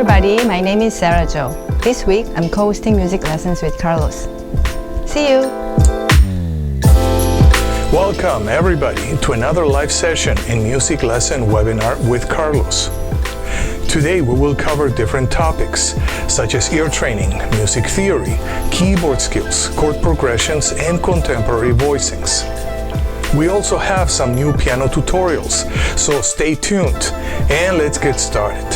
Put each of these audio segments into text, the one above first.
everybody, my name is Sera Jo. This week, I'm co-hosting music lessons with Carlos. See you! Welcome everybody to another live session in music lesson webinar with Carlos. Today we will cover different topics such as ear training, music theory, keyboard skills, chord progressions, and contemporary voicings. We also have some new piano tutorials, so stay tuned and let's get started.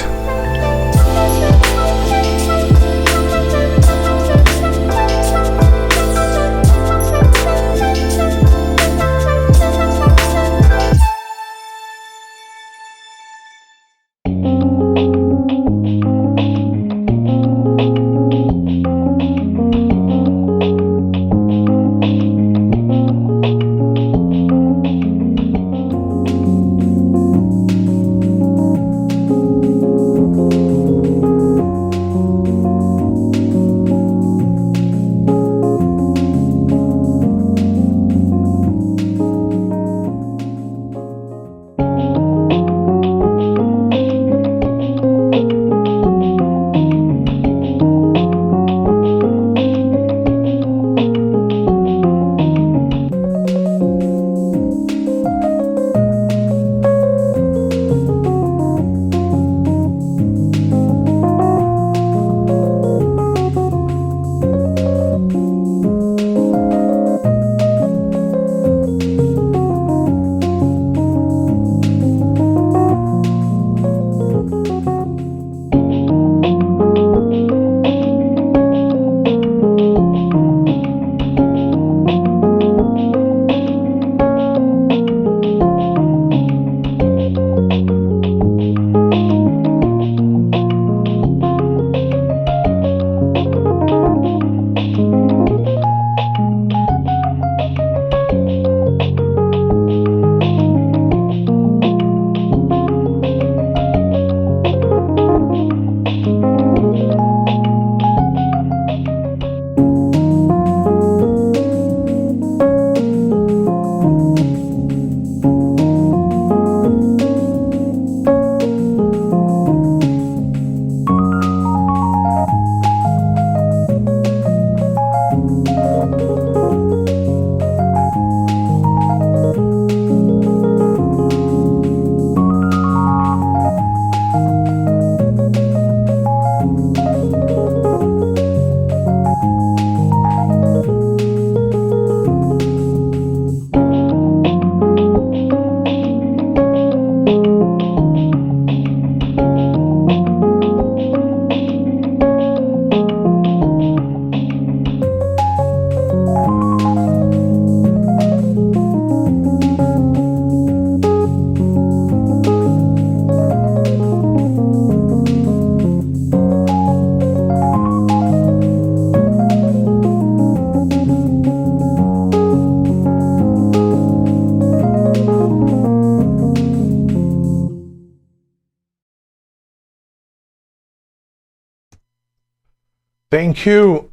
Thank you,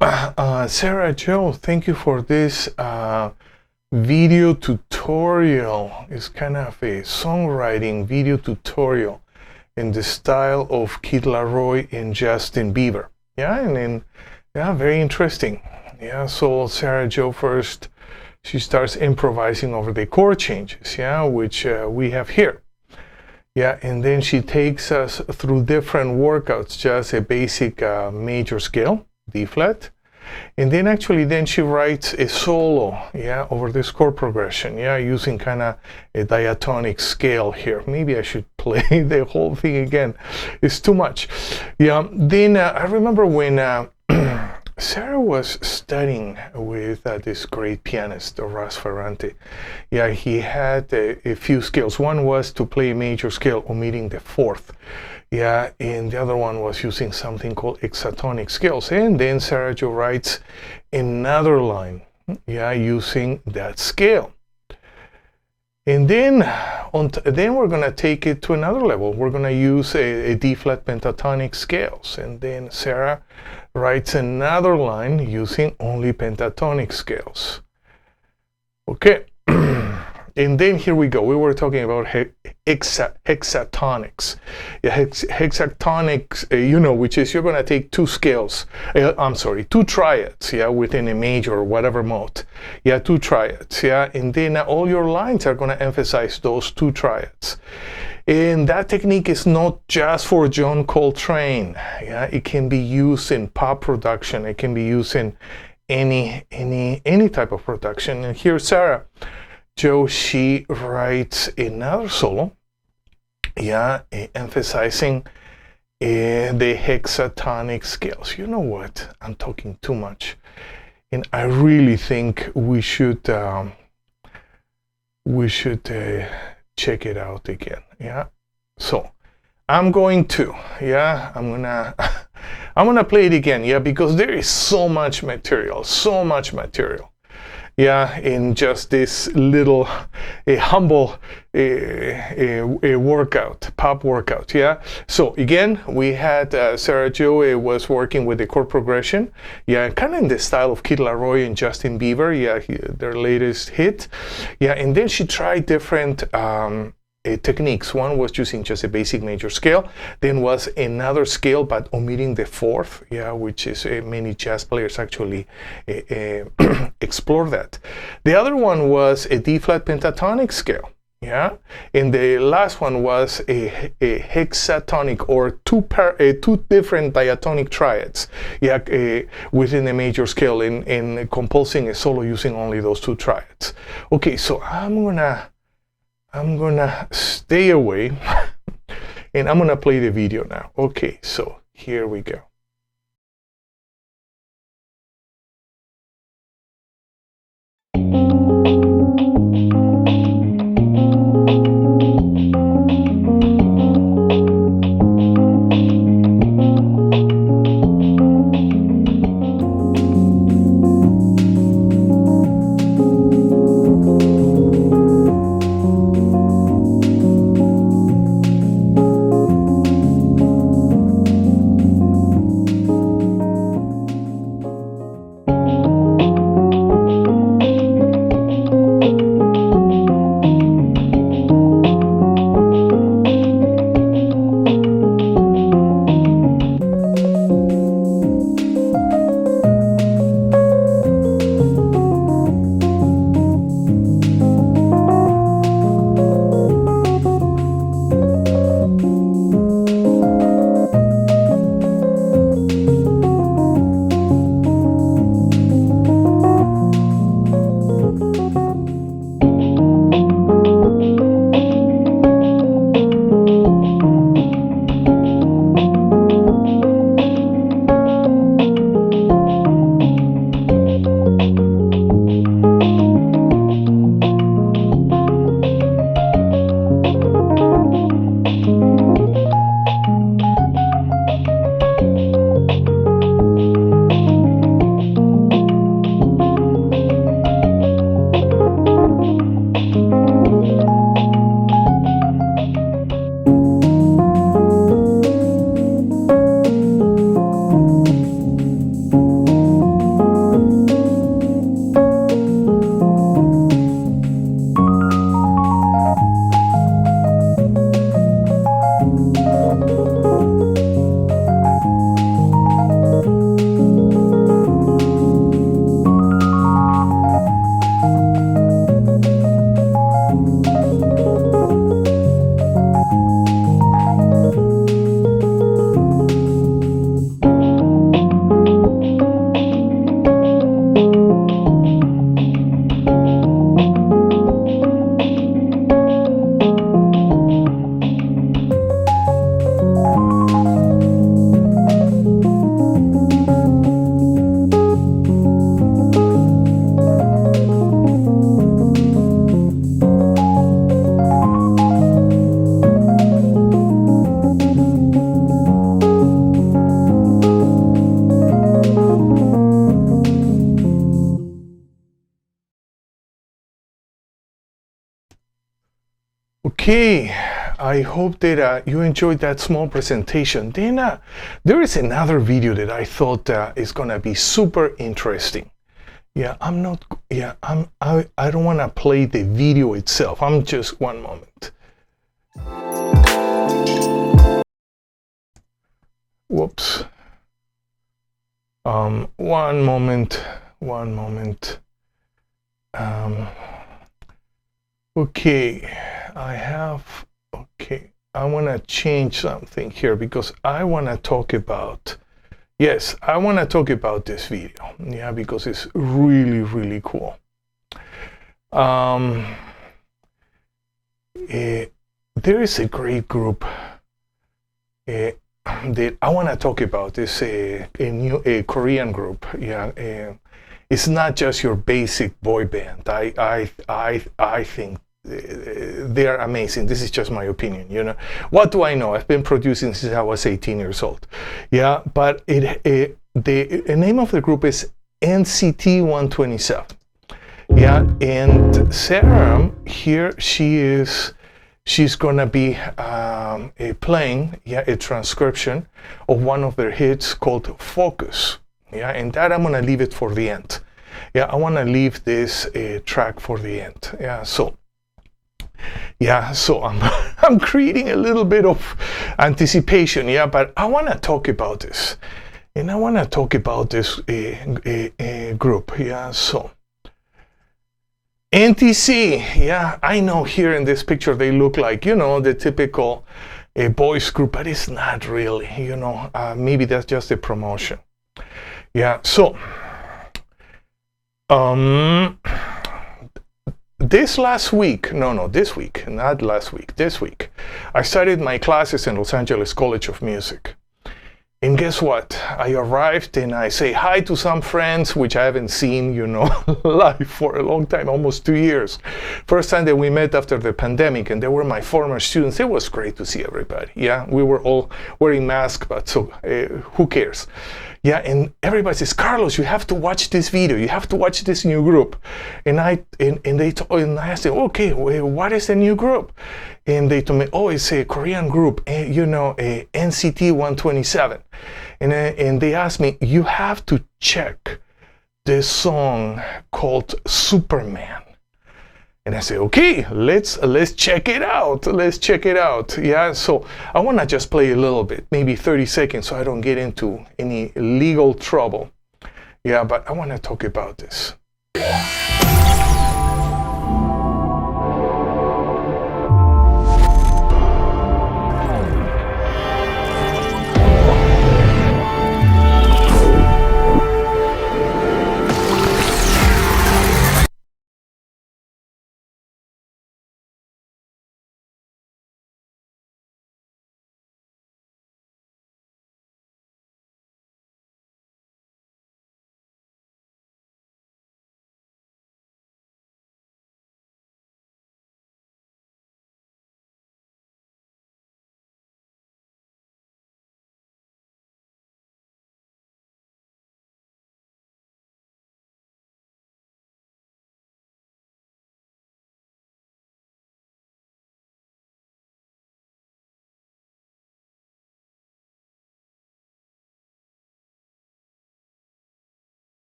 Sera Jo. Thank you for this video tutorial. It's kind of a songwriting video tutorial in the style of Kid Laroi and Justin Bieber. Yeah, and then, yeah, very interesting. Yeah, so Sera Jo first, she starts improvising over the chord changes, yeah, which we have here. Yeah, and then she takes us through different workouts, just a basic major scale, D flat. And then then she writes a solo, yeah, over this chord progression, yeah, using kind of a diatonic scale here. Maybe I should play the whole thing again. It's too much. Yeah, then I remember when Sera was studying with this great pianist, Ras Ferrante. Yeah, he had a few skills. One was to play a major scale omitting the fourth. Yeah, and the other one was using something called hexatonic scales. And then Sera Jo writes another line, yeah, using that scale. And then we're going to take it to another level. We're going to use a D-flat pentatonic scales. And then Sera writes another line using only pentatonic scales. Okay. And then here we go. We were talking about hexatonics. Yeah, hexatonics, you know, which is you're going to take two scales. Two triads, yeah, within a major or whatever mode. Yeah, two triads, yeah. And then all your lines are going to emphasize those two triads. And that technique is not just for John Coltrane. Yeah, it can be used in pop production. It can be used in any type of production. And here Sera Jo, she writes another solo, yeah, emphasizing the hexatonic scales. You know what? I'm talking too much, and I really think we should check it out again. Yeah, so I'm going to, yeah, I'm gonna play it again, yeah, because there is so much material, yeah, in just this little humble workout, pop workout, yeah. So again, we had Sera Jo was working with the chord progression, yeah, kind of in the style of Kid Laroi and Justin Bieber, yeah, their latest hit, yeah, and then she tried different techniques. One was using just a basic major scale, then was another scale but omitting the fourth, yeah, which is many jazz players actually explore that. The other one was a D-flat pentatonic scale, yeah, and the last one was a hexatonic or two different diatonic triads, yeah, within a major scale, in composing a solo using only those two triads. Okay, so I'm gonna stay away and I'm gonna play the video now. Okay, so here we go. Okay, I hope that you enjoyed that small presentation. Then there is another video that I thought is gonna be super interesting. Yeah, I'm not yeah, I don't want to play the video itself. I'm just one moment. Whoops. One moment. Okay, I want to change something here because I want to talk about, yes, I want to talk about this video, yeah, because it's really, really cool. There is a great group that I want to talk about. It's a new Korean group, yeah. It's not just your basic boy band. I think they are amazing. This is just my opinion, you know. What do I know? I've been producing since I was 18 years old. Yeah, but the name of the group is NCT 127. Yeah, and Sera here, she's gonna be playing, yeah, a transcription of one of their hits called Focus. Yeah, and that I'm gonna leave it for the end. Yeah, I want to leave this track for the end. Yeah, so I'm creating a little bit of anticipation. Yeah, but I want to talk about this, and I want to talk about this group. Yeah, so NTC. Yeah, I know here in this picture they look like, you know, the typical boys group, but it's not really. You know, maybe that's just a promotion. Yeah, so this week, I started my classes in Los Angeles College of Music. And guess what? I arrived and I say hi to some friends, which I haven't seen, you know, live for a long time, almost 2 years. First time that we met after the pandemic, and they were my former students. It was great to see everybody. Yeah, we were all wearing masks, but so who cares? Yeah, and everybody says, Carlos, you have to watch this video. You have to watch this new group. And I asked them, okay, what is the new group? And they told me, oh, it's a Korean group, you know, NCT 127. And they asked me, you have to check this song called Superman. And I say, okay, let's check it out. Let's check it out. Yeah, so I want to just play a little bit, maybe 30 seconds, so I don't get into any legal trouble. Yeah, but I want to talk about this.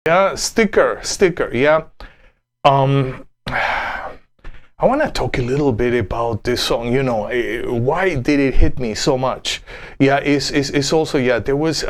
Yeah, sticker, yeah. I want to talk a little bit about this song. You know, why did it hit me so much? Yeah, it's also, yeah, there was,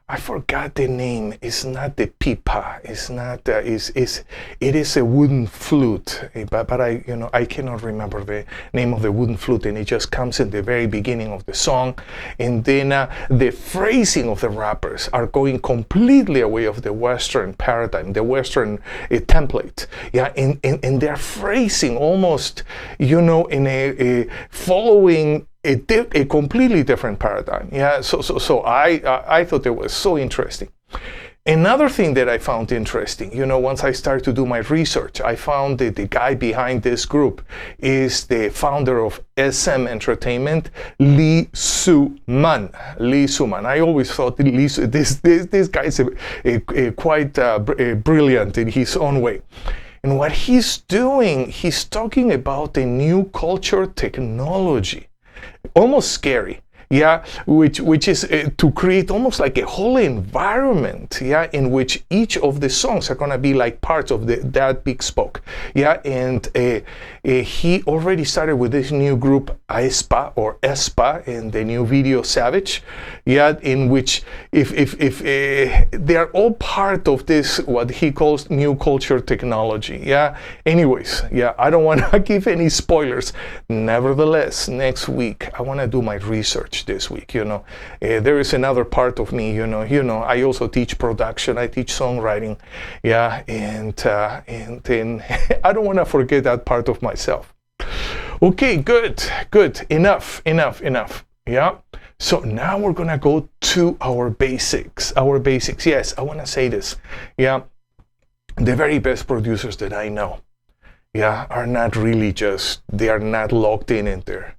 I forgot the name. It's not the pipa. It's not. It is a wooden flute. But I, you know, I cannot remember the name of the wooden flute, and it just comes in the very beginning of the song, and then the phrasing of the rappers are going completely away of the Western paradigm, the Western template. Yeah, and they're phrasing almost, you know, in a following a completely different paradigm. Yeah, so I thought it was so interesting. Another thing that I found interesting, you know, once I started to do my research, I found that the guy behind this group is the founder of SM Entertainment, Lee Soo-man. I always thought this guy is quite brilliant in his own way. And what he's doing, he's talking about a new culture technology. Almost scary, yeah, which is to create almost like a whole environment, yeah, in which each of the songs are gonna be like parts of that big spoke, yeah. And he already started with this new group aespa or espa in the new video Savage, yeah, in which if they are all part of this what he calls new culture technology, yeah. Anyways, yeah, I don't want to give any spoilers. Nevertheless, next week I want to do my research this week. You know, there is another part of me. You know, I also teach production. I teach songwriting, yeah, and then I don't want to forget that part of myself. Okay, good, enough, yeah. So now we're gonna go to our basics. Yes, I want to say this, yeah. The very best producers that I know, yeah, are not really just, they are not locked in their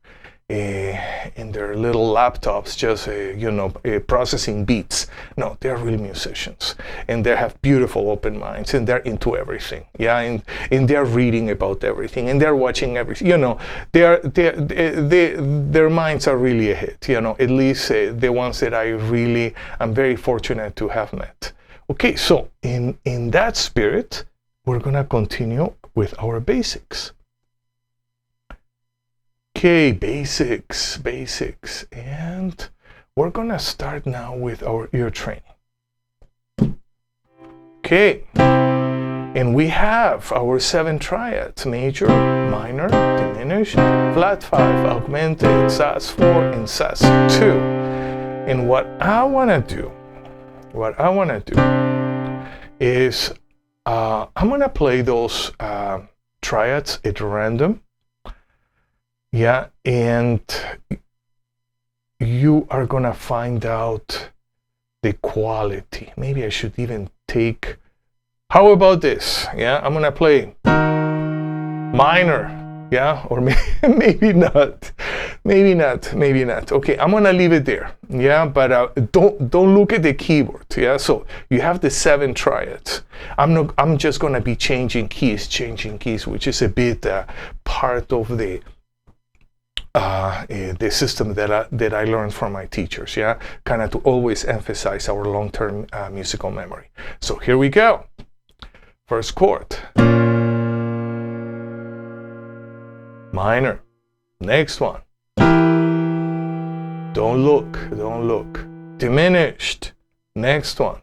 little laptops, just you know, processing beats. No, they're real musicians, and they have beautiful open minds, and they're into everything. Yeah, and they're reading about everything, and they're watching everything. You know, their minds are really ahead. You know, at least the ones that I'm very fortunate to have met. Okay, so in that spirit, we're gonna continue with our basics. Okay, basics, and we're gonna start now with our ear training. Okay, and we have our 7 triads: major, minor, diminished, flat 5, augmented, sus4, and sus2. And what I wanna do is I'm gonna play those triads at random. Yeah, and you are gonna find out the quality. Maybe I should even take, how about this? Yeah, I'm gonna play minor, yeah, or maybe not. Okay, I'm gonna leave it there. Yeah, but don't look at the keyboard. Yeah, so you have the 7 triads. I'm just gonna be changing keys, which is a bit part of the system that I learned from my teachers, yeah, kind of to always emphasize our long-term musical memory. So here we go. First chord, minor. Next one, don't look, diminished. Next one,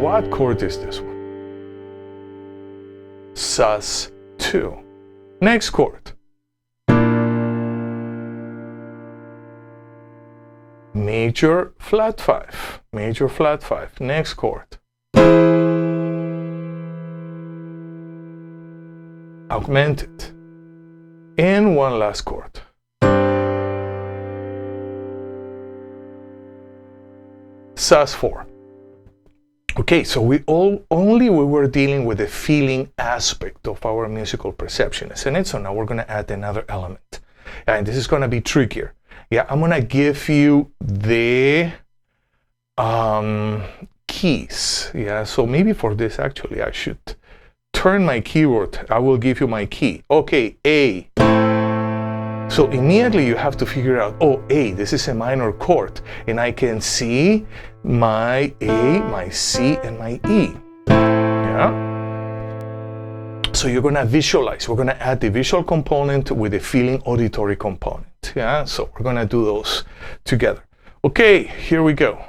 what chord is this one? sus2. Next chord, major flat 5. Next chord, augmented, and one last chord, sus4. Okay, so we were dealing with the feeling aspect of our musical perception, isn't it? So now we're going to add another element, and this is going to be trickier. Yeah, I'm gonna give you the keys. Yeah, so maybe for this actually I should turn my keyboard. I will give you my key. Okay, A. So immediately you have to figure out, oh, A, this is a minor chord, and I can see my A, my C, and my E. Yeah? So you're gonna visualize. We're gonna add the visual component with the feeling auditory component. Yeah? So we're gonna do those together. Okay, here we go.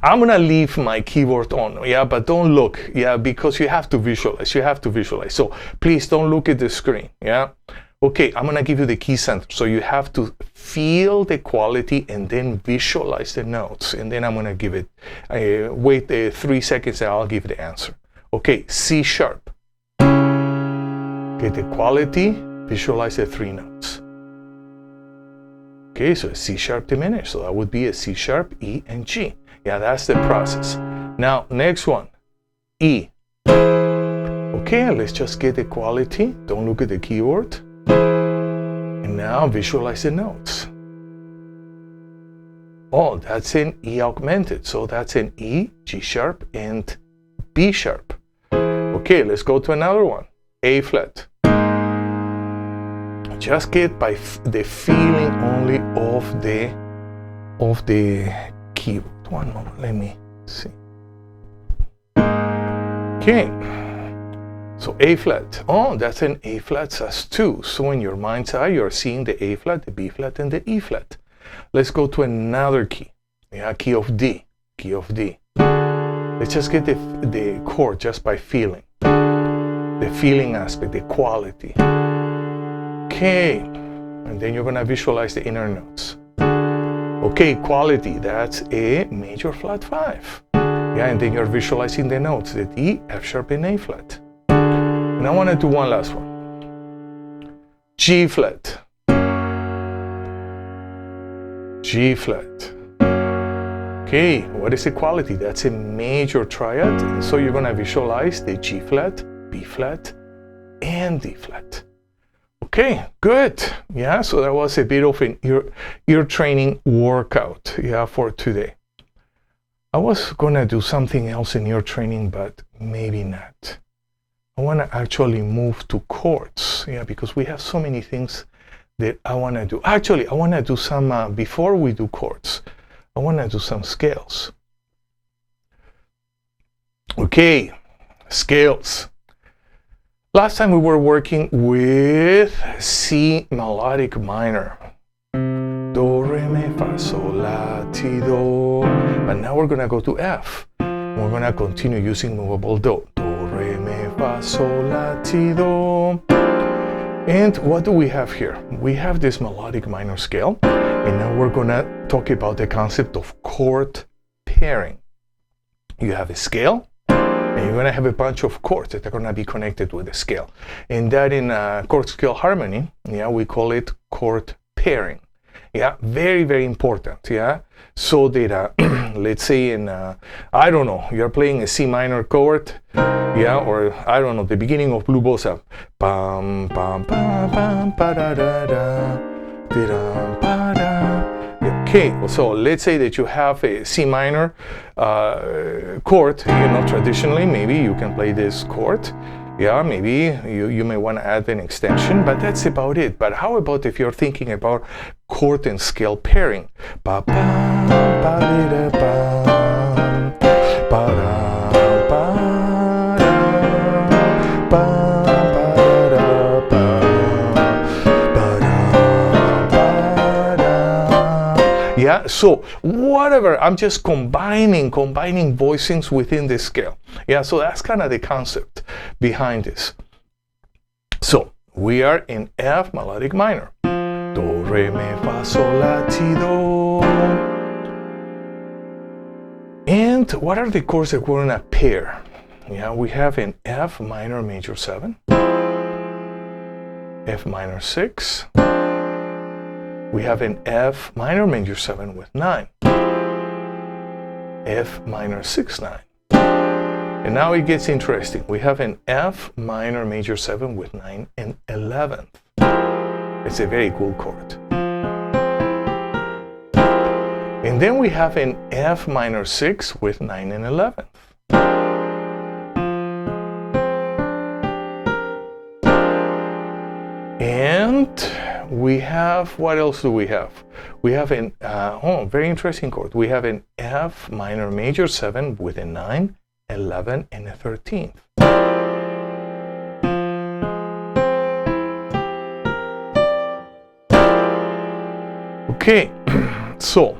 I'm gonna leave my keyboard on, yeah, but don't look, yeah, because you have to visualize. You have to visualize. So please don't look at the screen, yeah. Okay, I'm gonna give you the key center. So you have to feel the quality and then visualize the notes. And then I'm gonna give it, wait 3 seconds and I'll give the answer. Okay, C sharp. Get the quality, visualize the 3 notes. Okay, so C sharp diminished. So that would be a C sharp, E, and G. Yeah, that's the process. Now, next one, E. Okay, let's just get the quality. Don't look at the keyboard. And now visualize the notes. Oh, that's an E augmented. So that's an E, G sharp, and B sharp. Okay, let's go to another one. A flat. Just get by the feeling only of the keyboard. One moment, let me see. Okay, so A flat. Oh, that's an A flat sus2. So in your mind's eye, you're seeing the A flat, the B flat, and the E flat. Let's go to another key. Yeah, key of D. Key of D. Let's just get the chord just by feeling. The feeling aspect, the quality. Okay, and then you're gonna visualize the inner notes. Okay, quality, that's a major flat 5. Yeah, and then you're visualizing the notes, the D, F sharp, and A flat. And I want to do one last one. G flat. G flat. Okay, what is the quality? That's a major triad. And so you're going to visualize the G flat, B flat, and D flat. Okay, good. Yeah, so that was a bit of an ear training workout, yeah, for today. I was gonna do something else in ear training, but maybe not. I wanna actually move to chords, yeah, because we have so many things that I wanna do. Actually, I wanna do some, before we do chords, I wanna do some scales. Okay, scales. Last time we were working with C melodic minor. Do, re, mi, fa, sol, la, ti, do. But now we're going to go to F. We're going to continue using movable do. Do, re, mi, fa, sol, la, ti, do. And what do we have here? We have this melodic minor scale. And now we're going to talk about the concept of chord pairing. You have a scale. And you're going to have a bunch of chords that are going to be connected with the scale. And that in chord scale harmony, yeah, we call it chord pairing. Yeah, very, very important. Yeah, so that let's say in, I don't know, you're playing a C minor chord, yeah, or I don't know, the beginning of Blue Bossa. Pam, pam, pam, pam, pa, da, da, da, da, pa, da. Okay, so let's say that you have a C minor chord, traditionally, maybe you can play this chord. Yeah, maybe you may want to add an extension, but that's about it. But how about if you're thinking about chord and scale pairing? Ba, ba, ba, da, ba, ba, da, ba, da, ba. Yeah, so whatever, I'm just combining voicings within this scale. Yeah, so that's kind of the concept behind this. So we are in F melodic minor. Do, re, mi, fa, sol, la, ti, do. And what are the chords that we're gonna pair? Yeah, we have an F minor major 7, F minor 6. We have an F minor major 7 with 9, F minor 6, 9. And now it gets interesting. We have an F minor major 7 with 9 and 11th. It's a very cool chord. And then we have an F minor 6 with 9 and 11th. And we have, what else do we have? We have an, very interesting chord. We have an F minor major 7 with a 9, 11, and a 13th. Okay, so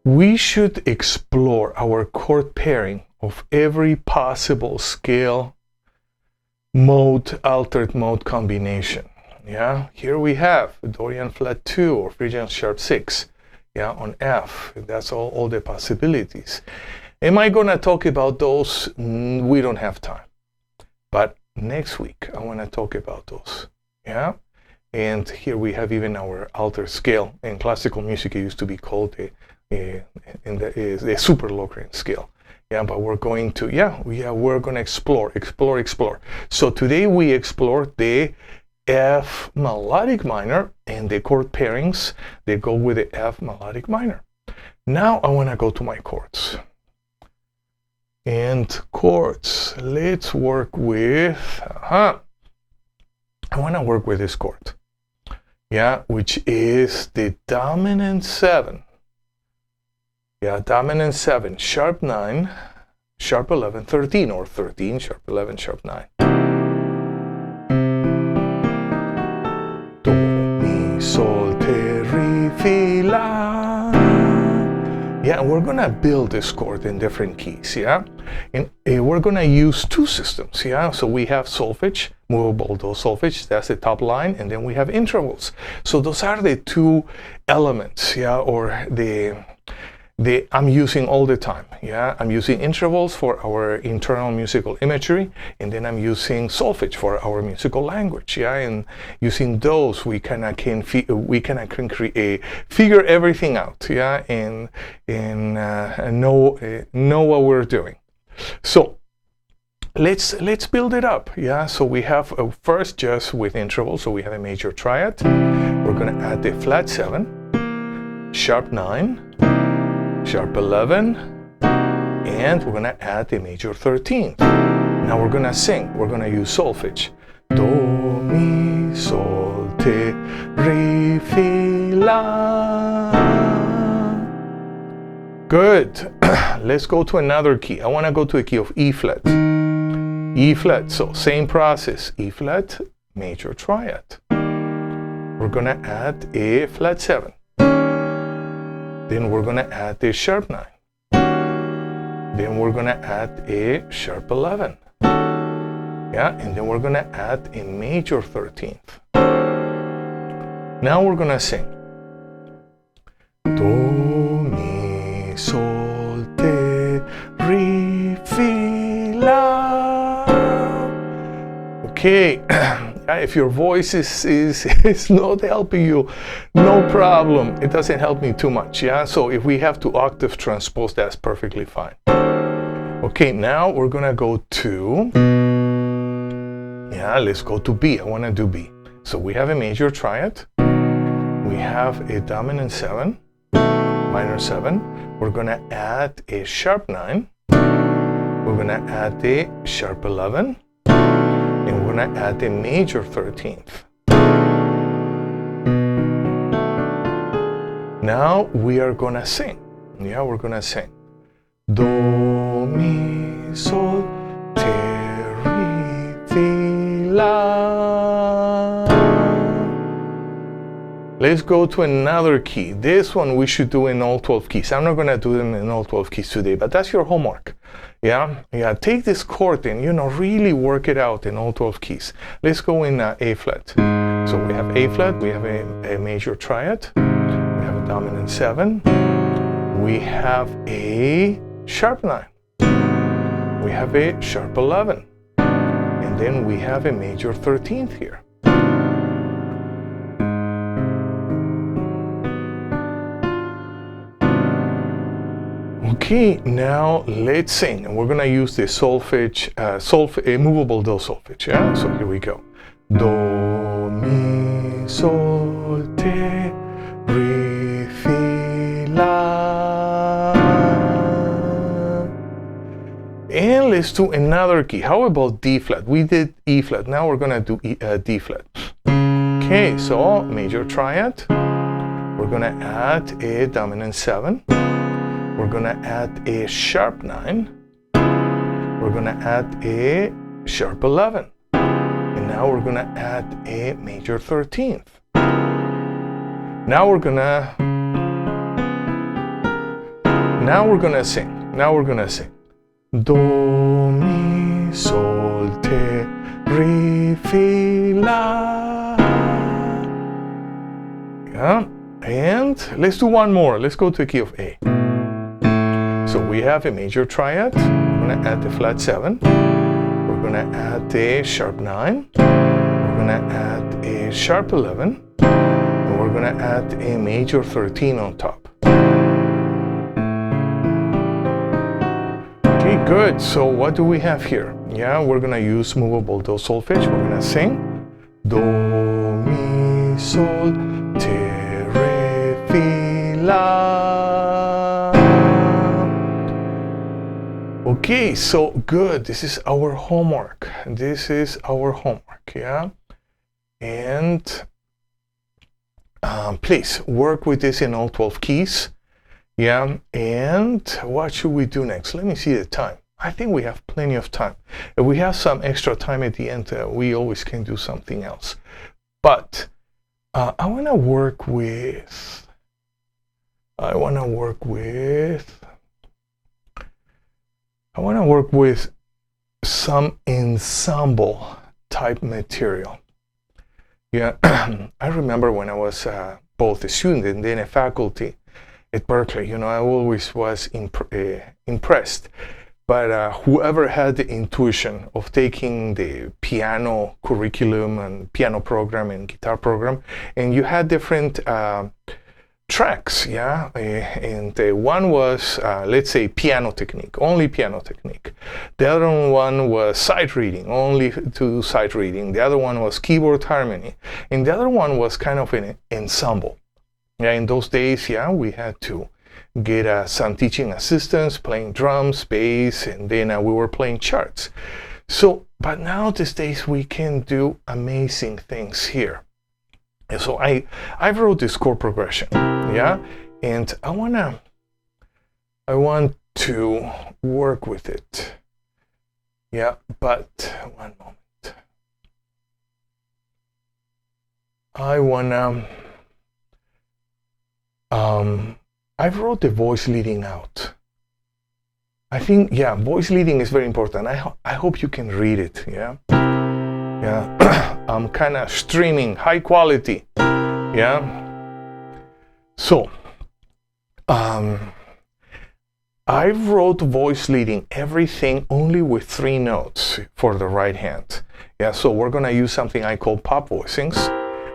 we should explore our chord pairing of every possible scale, mode, altered mode combination. Yeah, here we have Dorian flat 2 or Phrygian sharp 6. Yeah, on F. That's all the possibilities. Am I gonna talk about those? We don't have time. But next week I wanna talk about those. Yeah. And here we have even our altered scale. In classical music, it used to be called the super Lockrant scale. Yeah, but we're going to, we're going to explore. So today we explore the F melodic minor and the chord pairings. They go with the F melodic minor. Now I want to go to my chords. And chords, let's work with, I want to work with this chord. Yeah, which is the dominant 7. Yeah, dominant 7, sharp 9, sharp 11, 13, or 13, sharp 11, sharp 9. Do, mi, sol, te, re, fi, la. Yeah, we're gonna build this chord in different keys, yeah? And we're gonna use two systems, yeah? So we have solfege, movable do solfege, that's the top line, and then we have intervals. So those are the two elements, yeah, or the I'm using all the time, yeah? I'm using intervals for our internal musical imagery, and then I'm using solfege for our musical language, yeah? And using those, we kind of can figure everything out, yeah? And know what we're doing. So let's build it up, yeah? So we have first just with intervals, so we have a major triad. We're gonna add the flat 7, sharp 9, sharp 11, and we're gonna add the major 13. Now we're gonna sing. We're gonna use solfege. Do, mi, sol, te, re, fi, la. Good. Let's go to another key. I want to go to a key of E flat. E flat. So same process. E flat, major triad. We're gonna add a flat 7. Then we're going to add the sharp 9. Then we're going to add a sharp 11. Yeah, and then we're going to add a major 13th. Now we're going to sing. Do, mi, sol, te, re, fi, la. Okay. If your voice is not helping you, no problem. It doesn't help me too much, yeah? So if we have to octave transpose, that's perfectly fine. Okay, now we're gonna go to, let's go to B. I wanna do B. So we have a major triad. We have a dominant 7, minor 7. We're gonna add a sharp 9. We're gonna add a sharp 11. And we're going to add the major 13th. Now we are going to sing. Yeah, we're going to sing. Do, mi, sol, te, re, fi, la. Let's go to another key. This one we should do in all 12 keys. I'm not going to do them in all 12 keys today, but that's your homework. Yeah, take this chord and, really work it out in all 12 keys. Let's go in A flat. So we have A flat, we have a major triad, we have a dominant 7, we have a sharp 9, we have a sharp 11, and then we have a major 13th here. Okay, now let's sing, and we're gonna use the solfege, movable do solfege. Yeah, so here we go. Do, mi, sol, te, re, fi, la. And let's do another key. How about D flat? We did E flat. Now we're gonna do D flat. Okay, so major triad. We're gonna add a dominant 7. We're gonna add a sharp 9. We're gonna add a sharp 11. And now we're gonna add a major 13th. Now we're gonna sing. Now we're gonna sing. Do, mi, sol, te, re, fi, la. Yeah, and let's do one more. Let's go to the key of A. So we have a major triad. I'm gonna add the flat 7. We're gonna add a sharp 9. We're gonna add a sharp 11. And we're gonna add a major 13 on top. Okay, good. So what do we have here? Yeah, we're gonna use movable do solfege. We're gonna sing do, mi, sol, te, re, fi, la. Okay, so good. This is our homework. Yeah. And please work with this in all 12 keys. Yeah, and what should we do next? Let me see the time. I think we have plenty of time. If we have some extra time at the end, we always can do something else. But I want to work with some ensemble type material. Yeah, I remember when I was both a student and then a faculty at Berkeley, I always was impressed. But whoever had the intuition of taking the piano curriculum and piano program and guitar program, and you had different tracks, yeah? And one was, let's say, piano technique, only piano technique. The other one was sight reading, only to do sight reading. The other one was keyboard harmony. And the other one was kind of an ensemble. Yeah, in those days, yeah, we had to get some teaching assistants playing drums, bass, and then we were playing charts. So, but now these days we can do amazing things here. And so I wrote this chord progression, yeah, and I want to work with it, yeah. But one moment, I wrote the voice leading out. I think, yeah, voice leading is very important. I hope you can read it, yeah? Yeah, I'm kind of streaming, high quality, yeah? So, I wrote voice leading everything only with 3 notes for the right hand. Yeah, so we're gonna use something I call pop voicings.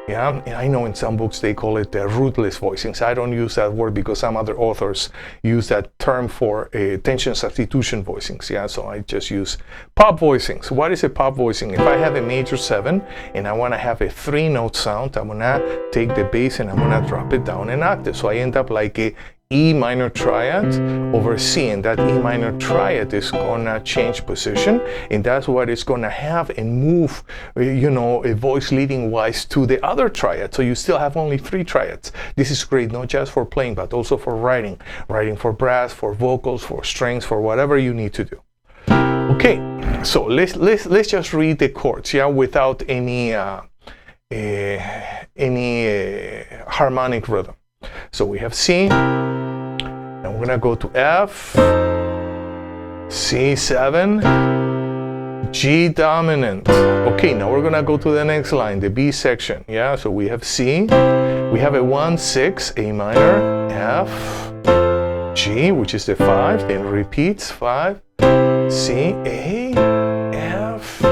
Yeah, and I know in some books they call it rootless voicings. I don't use that word because some other authors use that term for tension substitution voicings. Yeah, so I just use pop voicings. What is a pop voicing? If I have a major 7 and I want to have a 3-note sound, I'm gonna take the bass and I'm gonna drop it down an octave. So I end up like a E minor triad over C, and that E minor triad is gonna change position, and that's what it's gonna have and move, a voice leading wise to the other triad. So you still have only 3 triads. This is great, not just for playing, but also for writing for brass, for vocals, for strings, for whatever you need to do. Okay, so let's just read the chords, yeah, without any harmonic rhythm. So we have C, and we're gonna go to F, C7, G dominant. Okay, now we're gonna go to the next line, the B section. Yeah, so we have C, we have a 1-6, A minor, F, G, which is the 5, then repeats 5, C, A, F,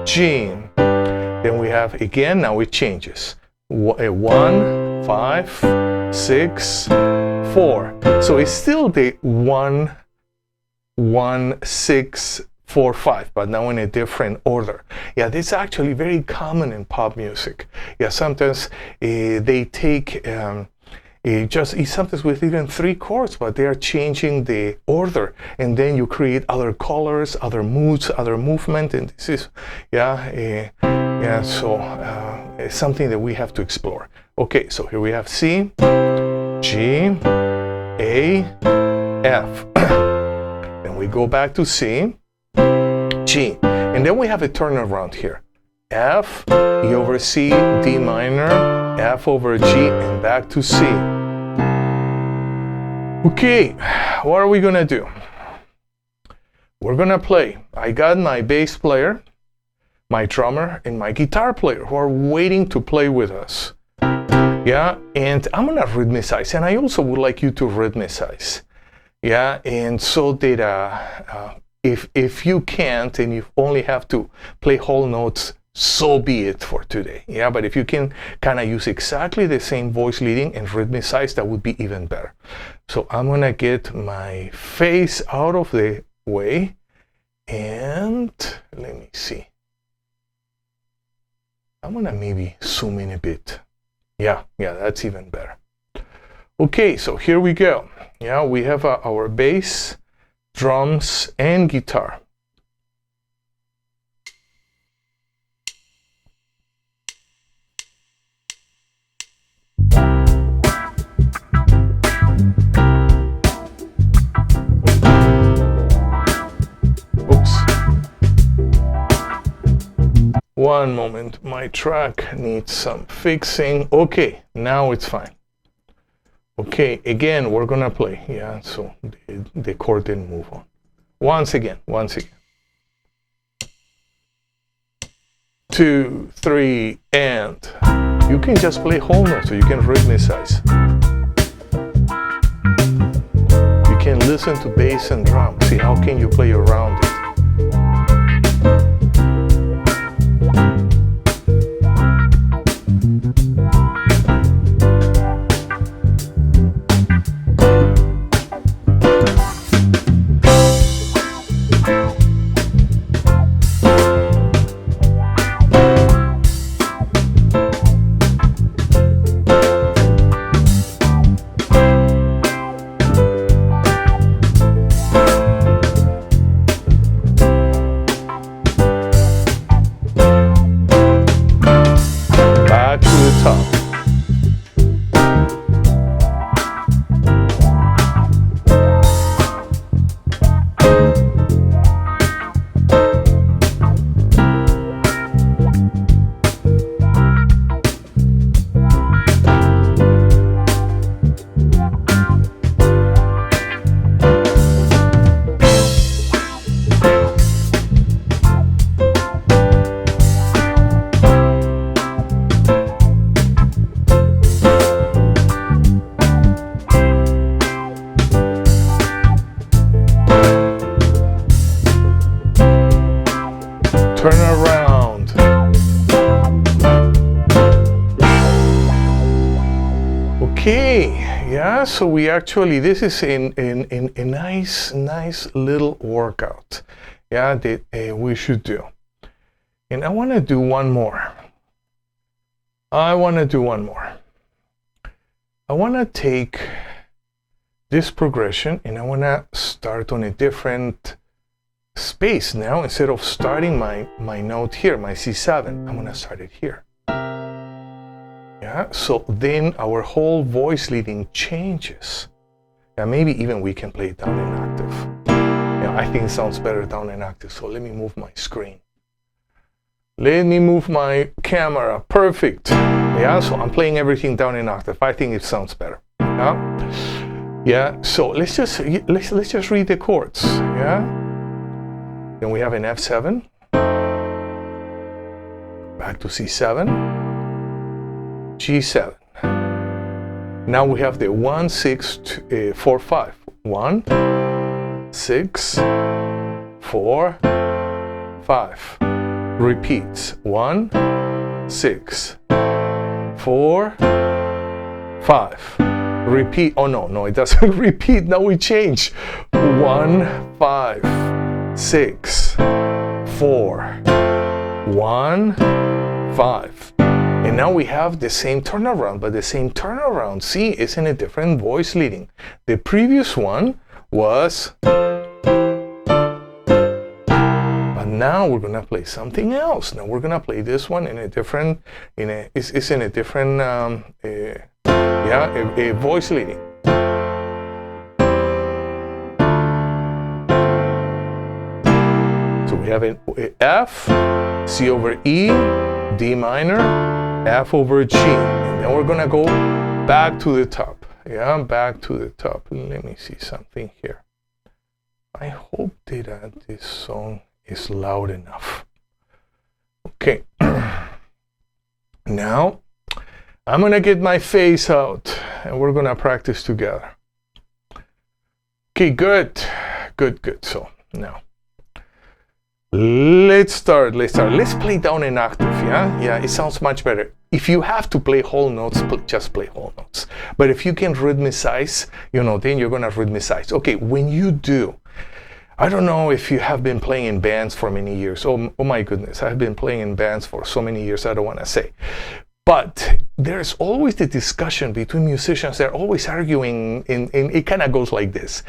G. Then we have again, now it changes. A 1, 5, 6, 4. So it's still the 1, 1, 6, 4, 5, but now in a different order. Yeah, this is actually very common in pop music. Yeah, sometimes they take sometimes with even 3 chords, but they are changing the order, and then you create other colors, other moods, other movement, and this is, so it's something that we have to explore. Okay, so here we have C, G, A, F. Then we go back to C, G, and then we have a turnaround here. F, E over C, D minor, F over G, and back to C. Okay, what are we gonna do? We're gonna play. I got my bass player, my drummer, and my guitar player who are waiting to play with us. Yeah, and I'm gonna rhythmicize, and I also would like you to rhythmicize. Yeah, and so that if you can't and you only have to play whole notes, so be it for today. Yeah, but if you can kind of use exactly the same voice leading and rhythmicize, that would be even better. So I'm gonna get my face out of the way, and let me see. I'm gonna maybe zoom in a bit. Yeah, that's even better. Okay, so here we go. Yeah, we have our bass, drums, and guitar. One moment, my track needs some fixing. Okay, now it's fine. Okay, again, we're gonna play. Yeah, so the chord didn't move on. Once again. 2, 3, and you can just play whole notes, so you can rhythmicize. You can listen to bass and drum. See how can you play around it. Turn around. Okay, yeah, so we actually, this is a nice little workout, yeah, that we should do. And I want to do one more. I want to take this progression and I want to start on a different space now. Instead of starting my note here, my C7, I'm going to start it here. Yeah, so then our whole voice leading changes. Yeah, maybe even we can play it down in octave. Yeah, I think it sounds better down in octave, so let me move my screen. Let me move my camera. Perfect. Yeah, so I'm playing everything down in octave. I think it sounds better. Yeah, so let's just read the chords. Yeah. Then we have an F7. Back to C7. G7. Now we have the 1, 6, 4, 5. 1, 6, 4, 5. Repeats. 1, 6, 4, 5. Repeat. Oh no, it doesn't repeat. Now we change. 1, 5, 6, 4, 1, 5. And now we have the same turnaround, but the same turnaround, see, is in a different voice leading. The previous one was, but now we're gonna play something else. Now we're gonna play this one in a different, it's in a different, a voice leading. So we have an F, C over E, D minor, F over G, and then we're gonna go back to the top. Yeah, back to the top. Let me see something here. I hope that this song is loud enough. Okay. Now, I'm gonna get my face out and we're gonna practice together. Okay, good. So now, let's start. Let's play down an octave, yeah? It sounds much better. If you have to play whole notes, just play whole notes. But if you can rhythmicize, then you're gonna rhythmicize. Okay, when you do, I don't know if you have been playing in bands for many years. Oh my goodness, I've been playing in bands for so many years, I don't want to say. But there's always the discussion between musicians. They're always arguing, and it kind of goes like this.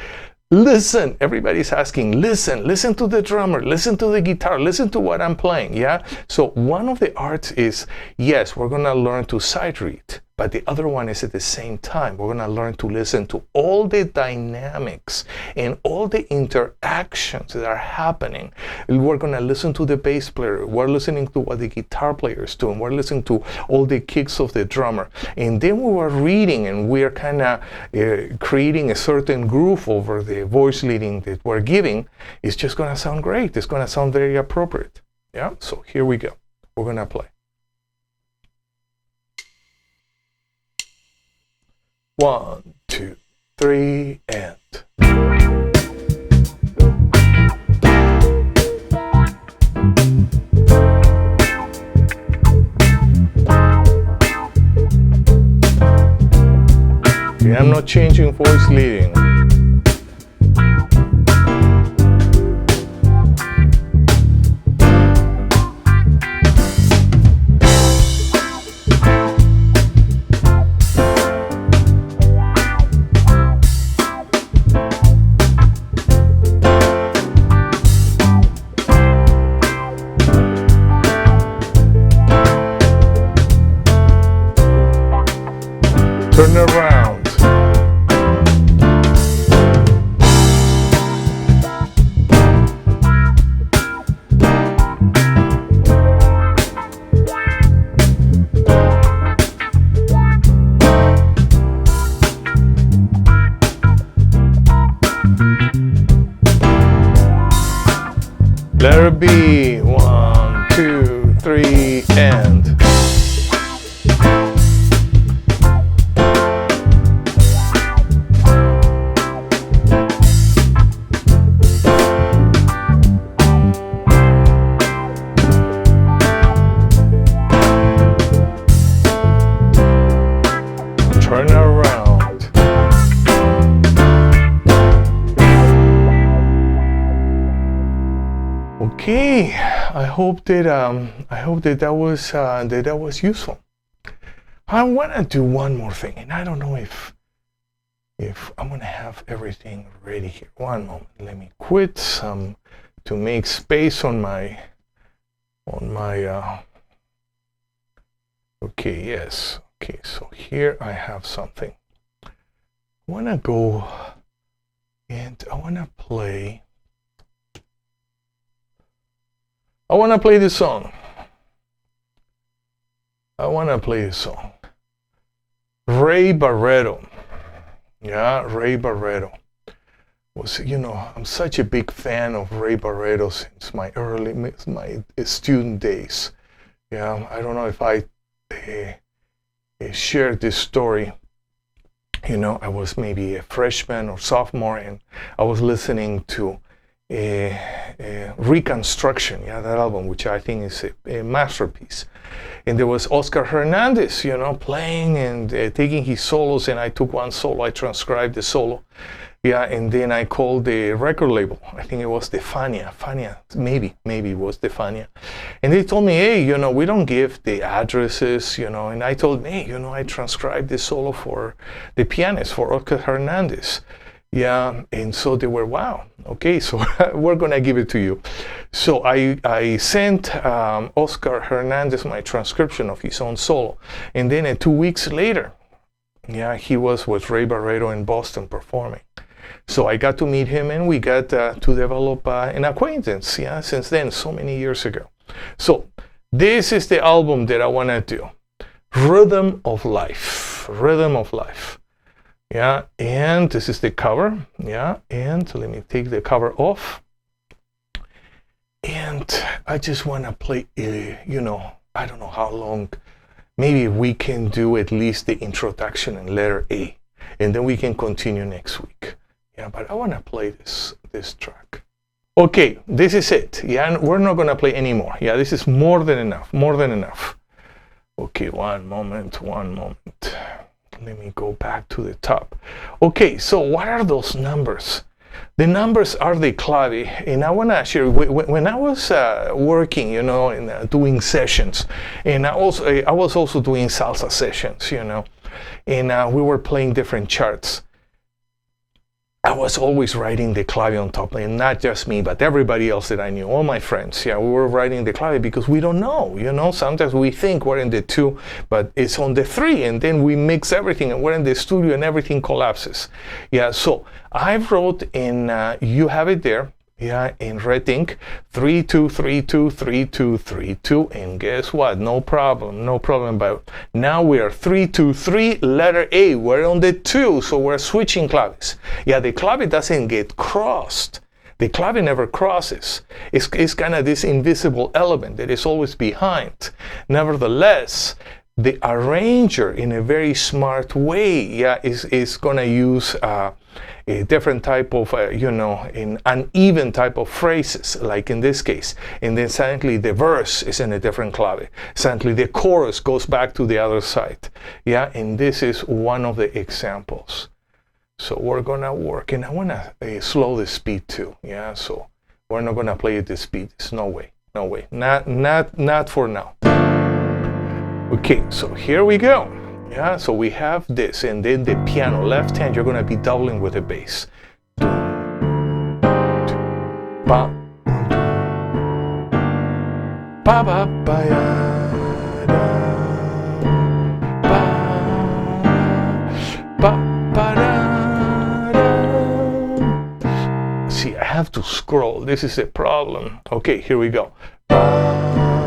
Listen, everybody's asking, listen to the drummer, listen to the guitar, listen to what I'm playing, yeah? So one of the arts is, yes, we're gonna learn to sight read, but the other one is at the same time, we're gonna learn to listen to all the dynamics and all the interactions that are happening. We're gonna listen to the bass player, we're listening to what the guitar player is doing, we're listening to all the kicks of the drummer. And then we were reading and we're kind of creating a certain groove over the voice leading that we're giving. It's just gonna sound great. It's gonna sound very appropriate. Yeah, so here we go. We're gonna play. 1, 2, 3, and. Okay, I'm not changing voice leading. Turn around. Let it be. 1, 2, 3, and. Turn around. Okay, I hope that that was useful. I want to do one more thing, and I don't know if I'm gonna have everything ready here. One moment. Let me quit some to make space on my. Okay. Yes. Okay, so here I have something. I want to go and I want to play this song. Ray Barretto. Yeah, Ray Barretto. I'm such a big fan of Ray Barretto since my student days. Yeah, I don't know if I shared this story. I was maybe a freshman or sophomore, and I was listening to Reconstruction, that album, which I think is a masterpiece. And there was Oscar Hernandez, playing and taking his solos, and I took one solo, I transcribed the solo. Yeah, and then I called the record label. I think it was Stefania. Maybe it was Stefania. And they told me, hey, we don't give the addresses, And I told me, hey, I transcribed the solo for the pianist, for Oscar Hernandez. Yeah, and so they were, wow, okay, so we're gonna give it to you. So I sent Oscar Hernandez my transcription of his own solo, and then 2 weeks later, yeah, he was with Ray Barretto in Boston performing. So I got to meet him, and we got to develop an acquaintance, yeah, since then, so many years ago. So this is the album that I want to do, Rhythm of Life, Rhythm of Life. Yeah, and this is the cover, yeah, and let me take the cover off. And I just want to play, you know, I don't know how long, maybe we can do at least the introduction and letter A, and then we can continue next week. Yeah, but I want to play this track. Okay, this is it. Yeah, and we're not going to play anymore. Yeah, this is more than enough, more than enough. Okay, one moment. Let me go back to the top. Okay, so what are those numbers? The numbers are the clave, and I want to share. When I was working, you know, and doing sessions, and I was also doing salsa sessions, you know, and we were playing different charts. I was always writing the clave on top, and not just me, but everybody else that I knew, all my friends. Yeah, we were writing the clave because we don't know, you know. Sometimes we think we're in the 2, but it's on the 3, and then we mix everything, and we're in the studio, and everything collapses. Yeah, so I wrote in, you have it there, yeah, in red ink, 3 2 3 2 3 2 3 2, and guess what? No problem. But now we are 3 2 3, letter A. We're on the 2, so we're switching claves. Yeah, the clave doesn't get crossed. The clave never crosses. It's kind of this invisible element that is always behind. Nevertheless, the arranger, in a very smart way, yeah, is gonna use a different type of, you know, an uneven type of phrases, like in this case. And then suddenly the verse is in a different clave. Suddenly the chorus goes back to the other side. Yeah, and this is one of the examples. So we're gonna work, and I wanna slow the speed too. Yeah, so we're not gonna play at the speed. It's no way, not for now. Okay, so here we go. Yeah, so we have this, and then the piano, left hand, you're going to be doubling with the bass. Ba ba ba ba ba. See, I have to scroll. This is a problem. Okay, here we go. Ba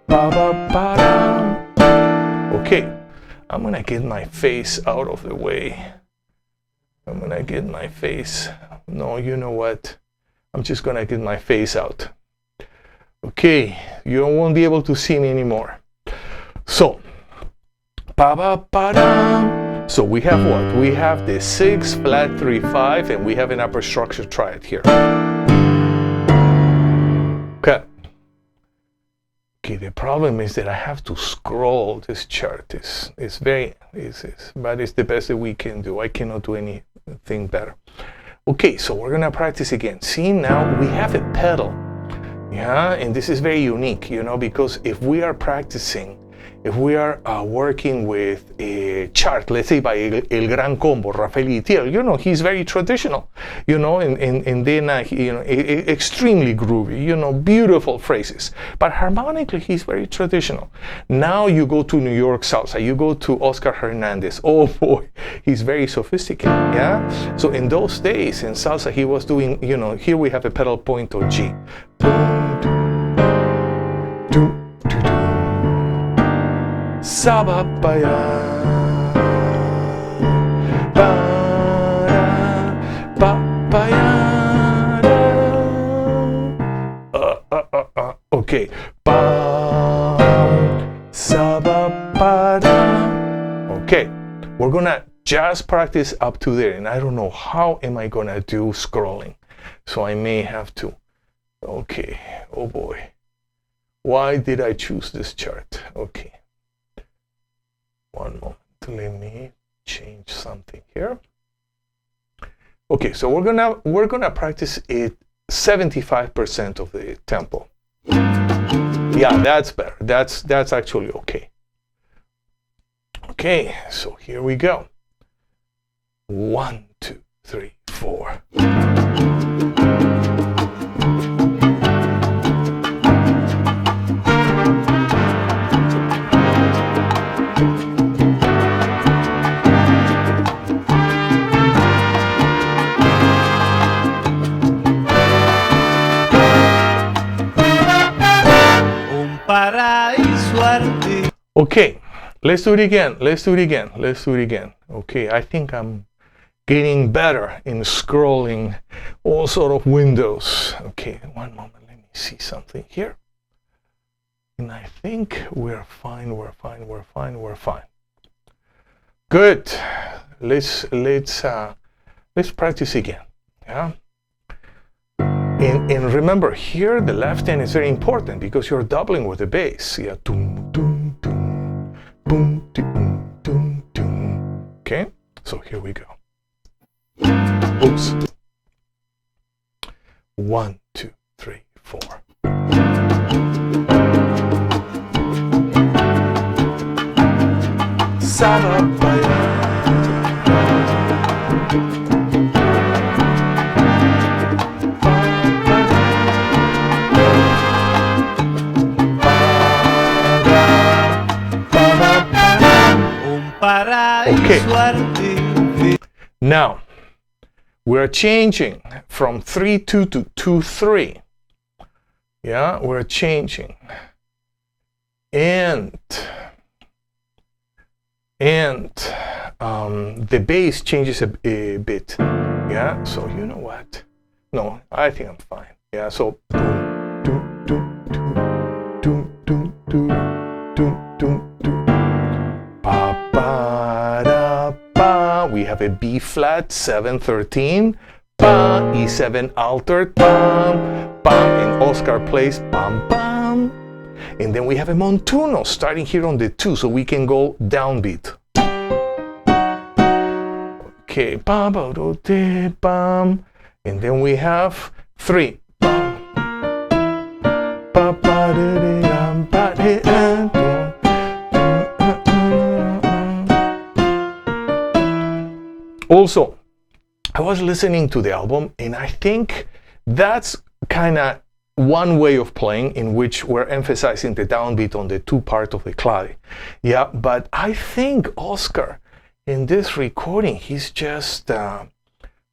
ba ba ba. Okay, I'm gonna get my face out of the way. No, you know what? I'm just gonna get my face out. Okay, you won't be able to see me anymore. So, ba ba ba da. So we have what? We have the 6 flat 3 5, and we have an upper structure triad here. Okay. Okay, the problem is that I have to scroll. This chart is very easy, but it's the best that we can do. I cannot do anything better. Okay, so we're gonna practice again. See, now we have a pedal, yeah, and this is very unique, you know, because if we are practicing, if we are working with a chart, let's say by El Gran Combo, Rafael Itiel, you know, he's very traditional, you know, and then, you know, extremely groovy, you know, beautiful phrases. But harmonically, he's very traditional. Now you go to New York Salsa, you go to Oscar Hernandez. Oh boy, he's very sophisticated, yeah? So in those days, in Salsa, he was doing, you know, here we have a pedal point of G. Sabapaya, okay. Okay, we're gonna just practice up to there, and I don't know how am I gonna do scrolling, so I may have to. Okay, oh boy, why did I choose this chart? Okay. One moment, let me change something here. Okay, so we're gonna practice it 75% of the tempo. Yeah, that's better. That's actually okay. Okay, so here we go. 1 2 3, 4. Okay, let's do it again. Let's do it again. Let's do it again. Okay, I think I'm getting better in scrolling all sort of windows. Okay, one moment. Let me see something here. And I think we're fine. We're fine. We're fine. We're fine. Good. Let's practice again. Yeah. And remember here, the left hand is very important because you're doubling with the bass. Yeah. Dum, dum, dum, boom, dum, dum, dum. Okay. So here we go. Oops. 1, 2, 3, 4. Okay. Now we're changing from 3-2 to 2-3. Yeah, we're changing. And the bass changes a bit. Yeah, so you know what? No, I think I'm fine. Yeah, so boom, doom, doom, doom, doom, doom, doom, doom, doom, doom. Ba ba da ba. We have a B flat 7-13. Ba E7 altered. Bam bam. And Oscar plays bam bam. And then we have a montuno starting here on the 2, so we can go downbeat. Okay, ba ba do de bam. And then we have 3. Bam. Ba ba de de dam ba de dam. Also, I was listening to the album, and I think that's kind of one way of playing in which we're emphasizing the downbeat on the 2 part of the clave. Yeah, but I think Oscar, in this recording, he's just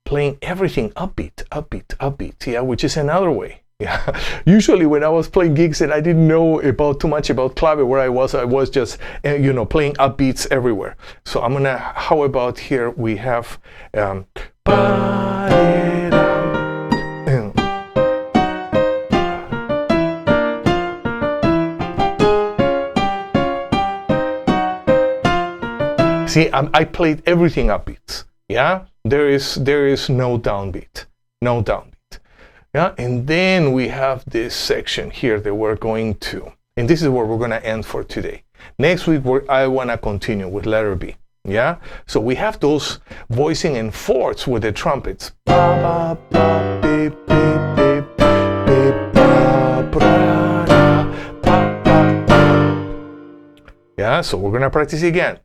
playing everything upbeat, upbeat, upbeat. Yeah, which is another way. Yeah, usually when I was playing gigs and I didn't know too much about clave where I was just playing upbeats everywhere. So I'm gonna. How about here we have. See, I played everything upbeats. Yeah, there is no downbeat, no downbeat. Yeah, and then we have this section here that we're going to, and this is where we're going to end for today. Next week, I want to continue with letter B. Yeah, so we have those voicing and fourths with the trumpets. Yeah, so we're going to practice again.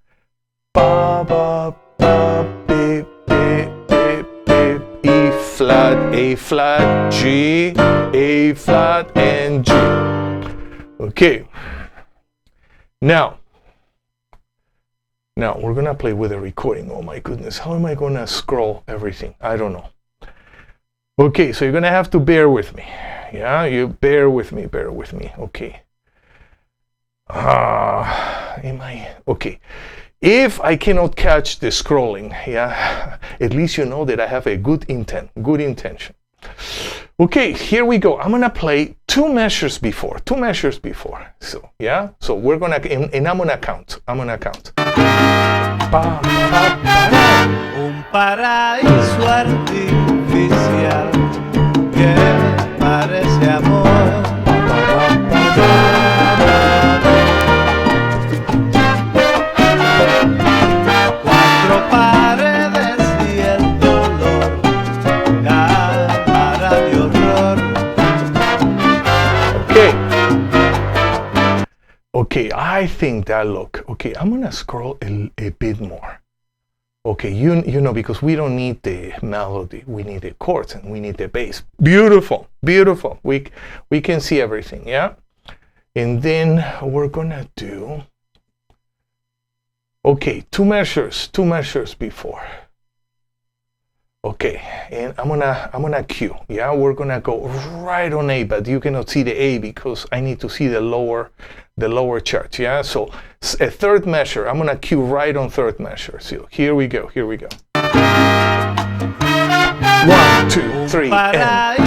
E flat, A flat, G, A flat, and G. Okay. Now we're gonna play with a recording. Oh my goodness, how am I gonna scroll everything? I don't know. Okay, so you're gonna have to bear with me. Yeah, you bear with me. Okay. Okay. If I cannot catch the scrolling, yeah, at least you know that I have a good intention. Okay, here we go. I'm gonna play 2 measures before. So, yeah, so we're gonna, and I'm gonna count. Un paraíso artificial que parece amor. Okay, I think that look. Okay, I'm gonna scroll a bit more. Okay, you know, because we don't need the melody, we need the chords and we need the bass. Beautiful, beautiful. We can see everything, yeah? And then we're gonna do, okay, two measures before. Okay, and I'm gonna cue, yeah? We're gonna go right on A, but you cannot see the A because I need to see the lower chart, yeah? So a third measure, I'm gonna cue right on third measure. So here we go. 1, 2, 3, and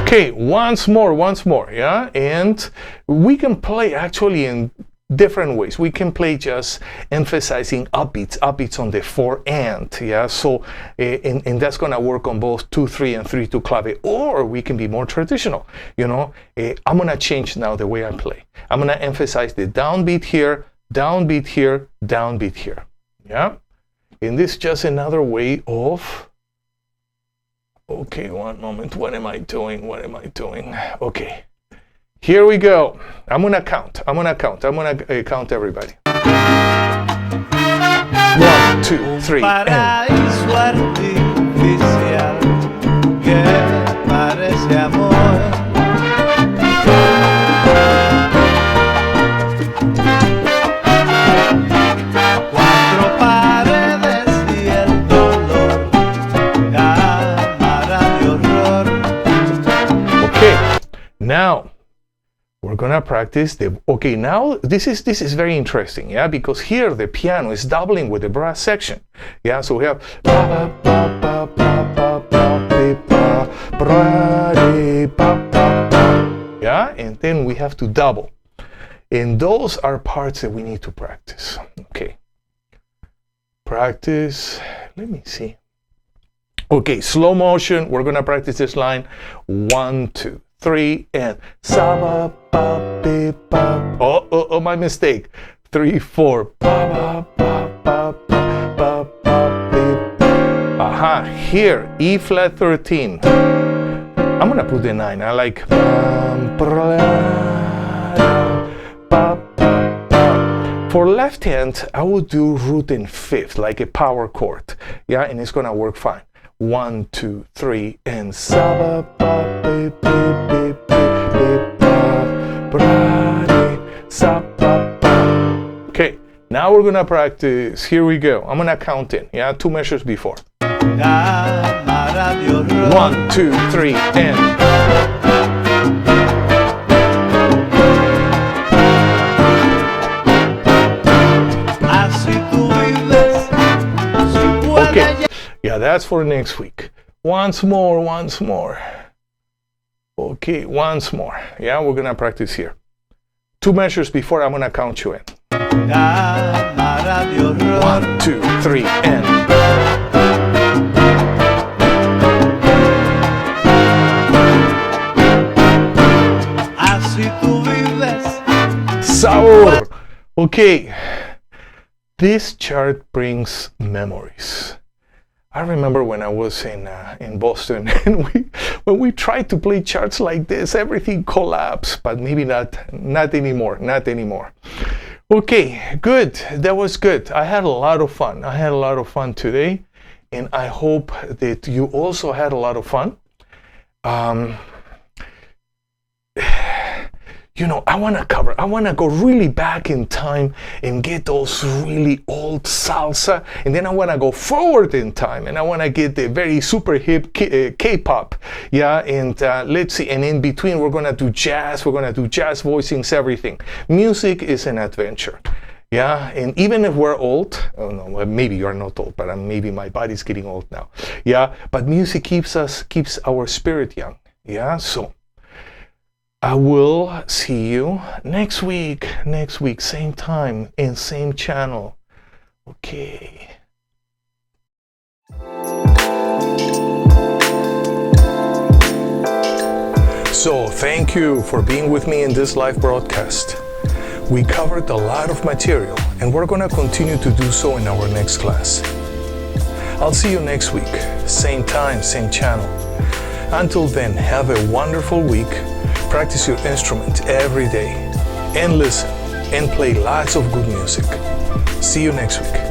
okay, once more, yeah? And we can play actually in different ways. We can play just emphasizing upbeats on the 4 and, yeah? So, and that's gonna work on both 2-3 and 3-2 clave, or we can be more traditional, you know? I'm gonna change now the way I play. I'm gonna emphasize the downbeat here, downbeat here, downbeat here, yeah? And this is just another way of, okay, one moment. What am I doing? Okay, here we go. I'm gonna count. I'm gonna count everybody. 1, 2, 3, Now we're gonna practice the, okay, now this is very interesting, yeah, because here the piano is doubling with the brass section, yeah, so we have yeah, and then we have to double, and those are parts that we need to practice. Okay, practice, let me see. Okay, slow motion, we're gonna practice this line. 1, 2, 3, and sa ba ba be ba. Oh, my mistake. 3, 4. Ba ba ba ba ba ba be. Aha, here, E flat 13. I'm gonna put the 9. I like. For left hand, I would do root in 5th, like a power chord. Yeah, and it's gonna work fine. 1, 2, 3, and sa ba ba be be be ba ba sa ba ba. Okay, now we're gonna practice. Here we go. I'm gonna count in. Yeah, 2 measures before. 1, 2, 3, and. Okay. Yeah, that's for next week. Once more. Okay, once more. Yeah, we're gonna practice here. 2 measures before, I'm gonna count you in. 1, 2, 3, and. Sabor. Okay, this chart brings memories. I remember when I was in Boston, and when we tried to play charts like this, everything collapsed. But maybe not anymore. Okay, good. That was good. I had a lot of fun to and I hope that you also had a lot of fun. You know, I want to go really back in time and get those really old salsa, and then I want to go forward in time and I want to get the very super hip K-pop, yeah, and let's see, and in between we're going to do jazz voicings, everything. Music is an adventure, yeah, and even if we're old, oh no, maybe you're not old, but maybe my body's getting old now, yeah, but music keeps our spirit young, yeah, so I will see you next week, same time and same channel. Okay. So thank you for being with me in this live broadcast. We covered a lot of material, and we're gonna continue to do so in our next class. I'll see you next week, same time, same channel. Until then, have a wonderful week, practice your instrument every day, and listen and play lots of good music. See you next week.